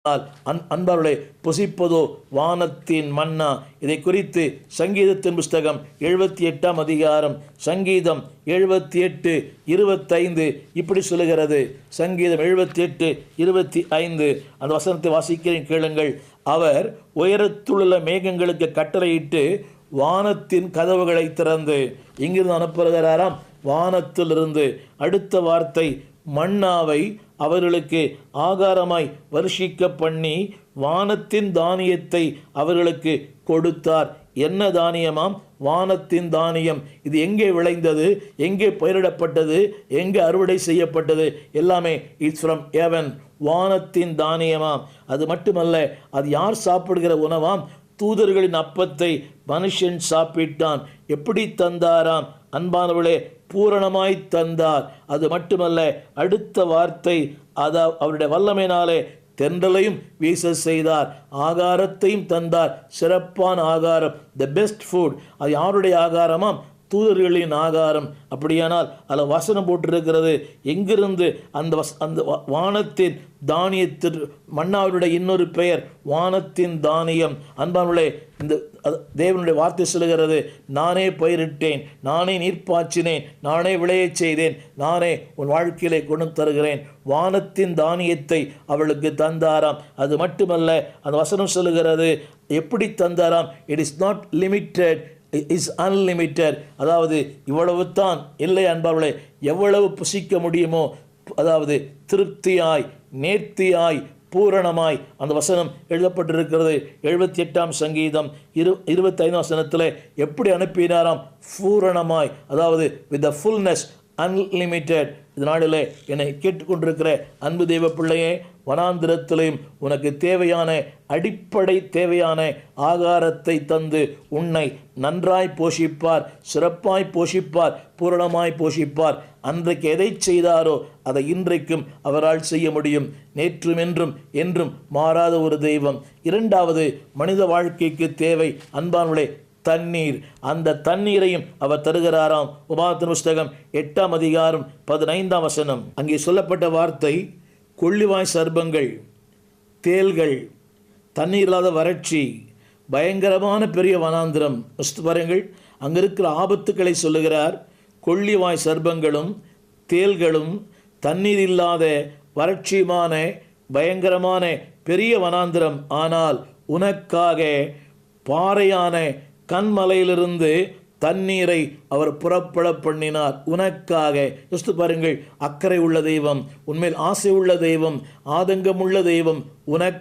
அன்பார்களே, புசிப்பதோ வானத்தின் மன்னா. இதை குறித்து சங்கீதத்தின் புஸ்தகம் 78 அதிகாரம் சங்கீதம் 78:25 இப்படி சொல்லுகிறது. சங்கீதம் 78:25 அந்த வசனத்தை வாசிக்கிறேன், கேளுங்கள். அவர் உயரத்துள்ள மேகங்களுக்கு கட்டளையிட்டு வானத்தின் கதவுகளை திறந்து, இங்கிருந்து அனுப்புகிறாராம் வானத்திலிருந்து. அடுத்த வார்த்தை, மன்னாவை அவர்களுக்கு ஆகாரமாய் வருஷிக்க பண்ணி வானத்தின் தானியத்தை அவர்களுக்கு கொடுத்தார். என்ன தானியமாம்? வானத்தின் தானியம். இது எங்கே விளைந்தது? எங்கே பயிரிடப்பட்டது? எங்கே அறுவடை செய்யப்பட்டது? எல்லாமே இட்ஸ் ஃப்ரம் ஹெவன். வானத்தின் தானியமாம். அது மட்டுமல்ல, அது யார் சாப்பிடுகிற உணவாம்? தூதர்களின் அப்பத்தை மனுஷன் சாப்பிட்டான். எப்படி தந்தாராம்? அன்பானவர்களே, பூரணமாய் தந்தார். அது மட்டுமல்ல, அடுத்த வார்த்தை, அவருடைய வல்லமையினாலே தென்றலையும் வீச செய்தார், ஆகாரத்தையும் தந்தார். சிறப்பான ஆகாரம், த பெஸ்ட் ஃபுட். அது யாருடைய ஆகாரமாம்? தூதர்களின் ஆகாரம். அப்படியானால் அதில் வசனம் போட்டிருக்கிறது. எங்கிருந்து? அந்த வானத்தின் தானியத்தின் மன்னாவுடைய இன்னொரு பெயர் வானத்தின் தானியம். அன்பானுள்ளே, இந்த தேவனுடைய வார்த்தை சொல்லுகிறது, நானே பயிரிட்டேன், நானே நீர்ப்பாய்ச்சினேன், நானே விளையச் செய்தேன், நானே உன் வாழ்க்கையிலே கொண்டு தருகிறேன். வானத்தின் தானியத்தை அவளுக்கு தந்தாராம். அது மட்டுமல்ல, அந்த வசனம் சொல்லுகிறது, எப்படி தந்தாராம்? It is not limited, is unlimited. அதாவது இவ்வளவு தான் இல்லை அன்பார்களே, எவ்வளவு புசிக்க முடியுமோ, அதாவது திருப்தியாய், நேர்த்தியாய், பூரணமாய். அந்த வசனம் எழுதப்பட்டிருக்கிறது 78 சங்கீதம் 25 வசனத்தில். எப்படி அனுப்பினாராம்? பூரணமாய், அதாவது வித் த ஃபுல்னஸ், அன்லிமிட்டெட். இதனாலே என்னை கேட்டுக்கொண்டிருக்கிற அன்பு தெய்வ பிள்ளையே, வனாந்திரத்திலையும் உனக்கு தேவையான அடிப்படை தேவையான ஆகாரத்தை தந்து உன்னை நன்றாய் போஷிப்பார், சிறப்பாய் போஷிப்பார், பூரணமாய் போஷிப்பார். அன்றைக்கு எதை செய்தாரோ அதை இன்றைக்கும் அவரால் செய்ய முடியும். நேற்றும் என்றும் என்றும் மாறாத ஒரு தெய்வம். இரண்டாவது, மனித வாழ்க்கைக்கு தேவை அன்பானுடைய தண்ணீர். அந்த தண்ணீரையும் அவர் தருகிறாராம். உபாகமத்தின் புஸ்தகம் 8 அதிகாரம் 15 வசனம். அங்கே சொல்லப்பட்ட வார்த்தை, கொள்ளிவாய் சர்ப்பங்கள், தேள்கள், தண்ணீர் இல்லாத வறட்சி, பயங்கரமான பெரிய வனாந்திரம். பாருங்கள், அங்கே இருக்கிற ஆபத்துக்களை சொல்லுகிறார். கொள்ளிவாய் சர்ப்பங்களும் தேள்களும் தண்ணீர் இல்லாத வறட்சியுமான பயங்கரமான பெரிய வனாந்திரம். ஆனால் உனக்காக பாறையான கண்மலையிலிருந்து தண்ணீரை அவர் புறப்பட பண்ணினார். உனக்காக. யோசித்து பாருங்கள், அக்கறை உள்ள தெய்வம், உண்மையில் ஆசை உள்ள தெய்வம், ஆதங்கம் உள்ள தெய்வம்.